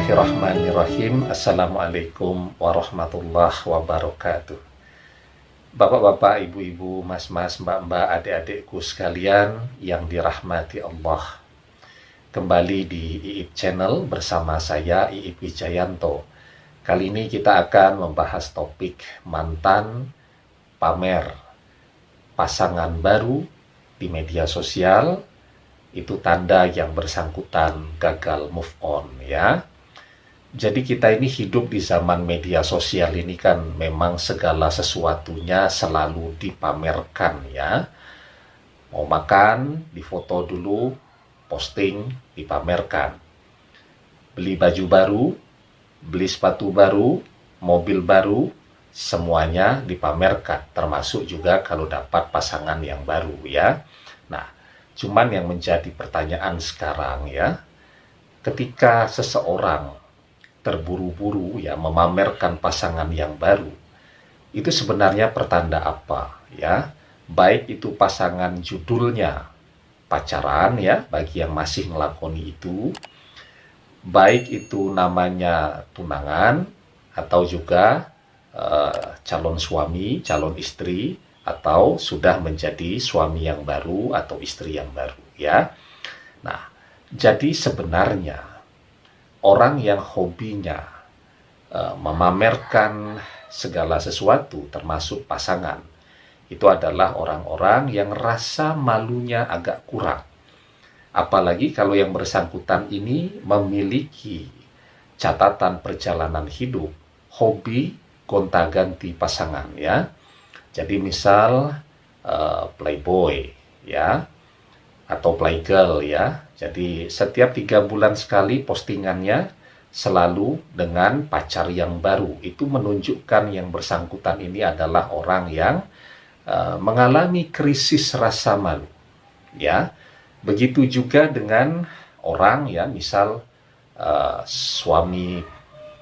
Bismillahirrahmanirrahim. Assalamualaikum warahmatullahi wabarakatuh. Bapak-bapak, ibu-ibu, mas-mas, mbak-mbak, adik-adikku sekalian yang dirahmati Allah. Kembali di IIP Channel bersama saya IIP Wijayanto. Kali ini kita akan membahas topik mantan pamer pasangan baru di media sosial. Itu tanda yang bersangkutan gagal move on, ya. Jadi kita ini hidup di zaman media sosial ini kan memang segala sesuatunya selalu dipamerkan, ya. Mau makan, difoto dulu, posting, dipamerkan. Beli baju baru, beli sepatu baru, mobil baru, semuanya dipamerkan. Termasuk juga kalau dapat pasangan yang baru, ya. Nah, cuman yang menjadi pertanyaan sekarang, ya, ketika seseorang terburu-buru ya memamerkan pasangan yang baru, itu sebenarnya pertanda apa, ya? Baik itu pasangan judulnya pacaran, ya, bagi yang masih ngelakoni itu, baik itu namanya tunangan atau juga calon suami, calon istri, atau sudah menjadi suami yang baru atau istri yang baru, ya. Nah, jadi sebenarnya orang yang hobinya memamerkan segala sesuatu termasuk pasangan, itu adalah orang-orang yang rasa malunya agak kurang. Apalagi kalau yang bersangkutan ini memiliki catatan perjalanan hidup, hobi gonta-ganti pasangan, ya. Jadi misal playboy, ya, atau playgirl, ya. Jadi setiap 3 bulan sekali postingannya selalu dengan pacar yang baru. Itu menunjukkan yang bersangkutan ini adalah orang yang mengalami krisis rasa malu, ya. Begitu juga dengan orang, ya, misal suami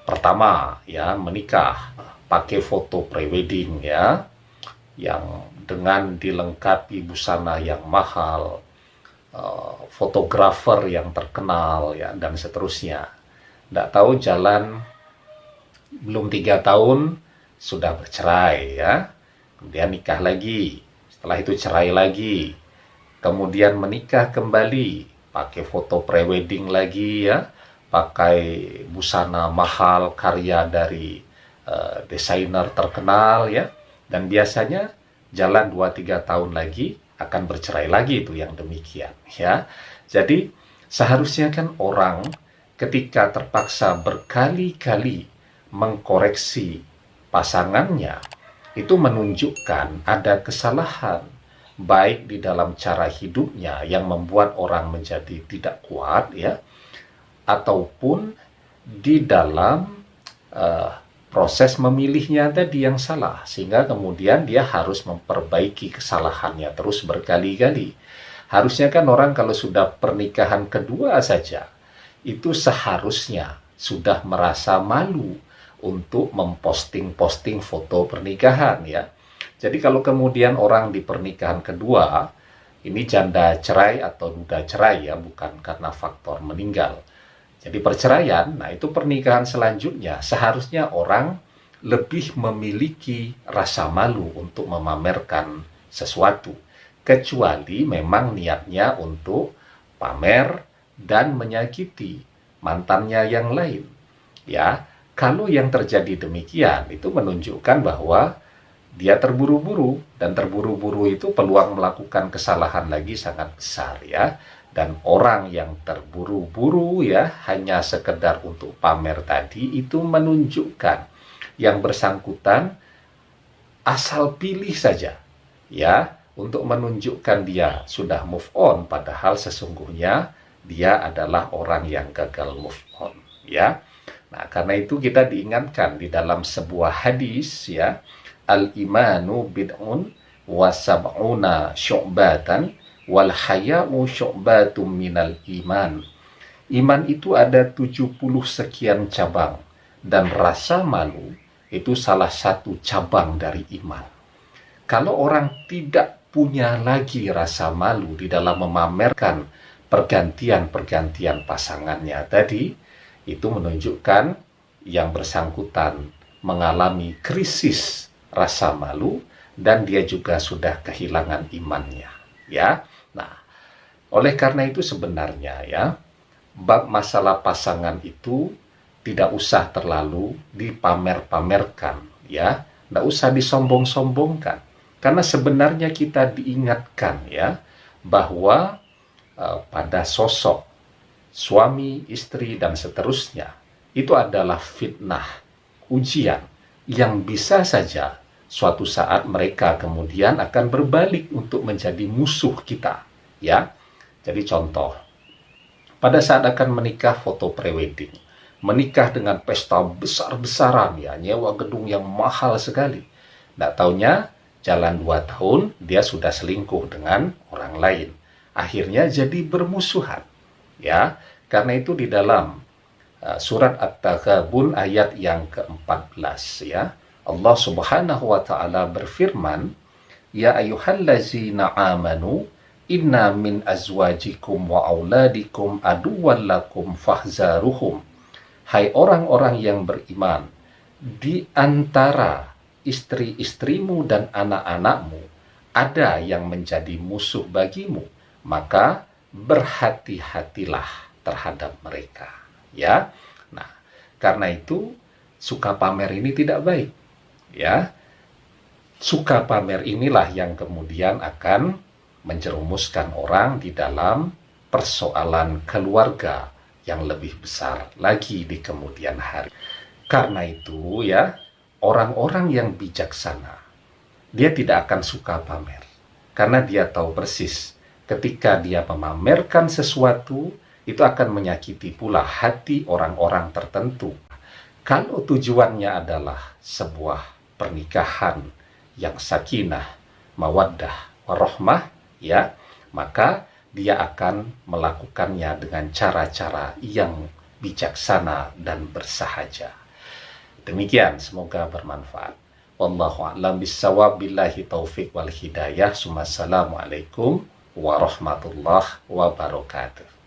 pertama, ya, menikah, pakai foto prewedding, ya, yang dengan dilengkapi busana yang mahal, fotografer yang terkenal, ya, dan seterusnya. Tidak tahu jalan belum 3 tahun sudah bercerai, ya. Kemudian nikah lagi, setelah itu cerai lagi, kemudian menikah kembali, pakai foto prewedding lagi, ya, pakai busana mahal karya dari desainer terkenal, ya. Dan biasanya jalan 2-3 tahun lagi akan bercerai lagi, itu yang demikian, ya. Jadi seharusnya kan orang ketika terpaksa berkali-kali mengkoreksi pasangannya, itu menunjukkan ada kesalahan baik di dalam cara hidupnya yang membuat orang menjadi tidak kuat, ya, ataupun di dalam proses memilihnya tadi yang salah, sehingga kemudian dia harus memperbaiki kesalahannya terus berkali-kali. Harusnya kan orang kalau sudah pernikahan kedua saja, itu seharusnya sudah merasa malu untuk memposting-posting foto pernikahan, ya. Jadi kalau kemudian orang di pernikahan kedua, ini janda cerai atau duda cerai, ya, bukan karena faktor meninggal. Jadi perceraian, nah itu pernikahan selanjutnya seharusnya orang lebih memiliki rasa malu untuk memamerkan sesuatu. Kecuali memang niatnya untuk pamer dan menyakiti mantannya yang lain. Ya, kalau yang terjadi demikian itu menunjukkan bahwa dia terburu-buru, dan terburu-buru itu peluang melakukan kesalahan lagi sangat besar, ya. Dan orang yang terburu-buru, ya, hanya sekedar untuk pamer tadi, itu menunjukkan yang bersangkutan asal pilih saja, ya, untuk menunjukkan dia sudah move on, padahal sesungguhnya dia adalah orang yang gagal move on, ya. Nah, karena itu kita diingatkan di dalam sebuah hadis, ya, al-imanu bid'un wa sab'una syu'batan wal haya'u syu'batum minal iman. Iman itu ada 70 sekian cabang, dan rasa malu itu salah satu cabang dari iman. Kalau orang tidak punya lagi rasa malu di dalam memamerkan pergantian-pergantian pasangannya tadi, itu menunjukkan yang bersangkutan mengalami krisis rasa malu dan dia juga sudah kehilangan imannya, ya. Nah, oleh karena itu sebenarnya ya, bab masalah pasangan itu tidak usah terlalu dipamer-pamerkan, ya. Tidak usah disombong-sombongkan. Karena sebenarnya kita diingatkan ya, bahwa pada sosok suami, istri, dan seterusnya, itu adalah fitnah, ujian, yang bisa saja suatu saat mereka kemudian akan berbalik untuk menjadi musuh kita, ya. Jadi contoh, pada saat akan menikah foto prewedding, menikah dengan pesta besar-besaran ya, nyewa gedung yang mahal sekali. Nggak taunya jalan 2 tahun dia sudah selingkuh dengan orang lain. Akhirnya jadi bermusuhan. Ya, karena itu di dalam surat At-Taghabun ayat yang ke-14 ya, Allah Subhanahu wa taala berfirman, "Ya ayyuhallazina amanu inna min azwajikum wa auladikum aduwwan lakum fahzaruhum." Hai orang-orang yang beriman, di antara istri-istrimu dan anak-anakmu ada yang menjadi musuh bagimu, maka berhati-hatilah terhadap mereka, ya. Nah, karena itu suka pamer ini tidak baik, ya. Suka pamer inilah yang kemudian akan menjerumuskan orang di dalam persoalan keluarga yang lebih besar lagi di kemudian hari. Karena itu ya, orang-orang yang bijaksana, dia tidak akan suka pamer. Karena dia tahu persis, ketika dia memamerkan sesuatu, itu akan menyakiti pula hati orang-orang tertentu. Kalau tujuannya adalah sebuah pernikahan yang sakinah, mawaddah, warahmah, ya, maka dia akan melakukannya dengan cara-cara yang bijaksana dan bersahaja. Demikian, semoga bermanfaat. Wallahu a'lam bissawab, billahi taufik wal hidayah. Assalamualaikum warahmatullahi wabarakatuh.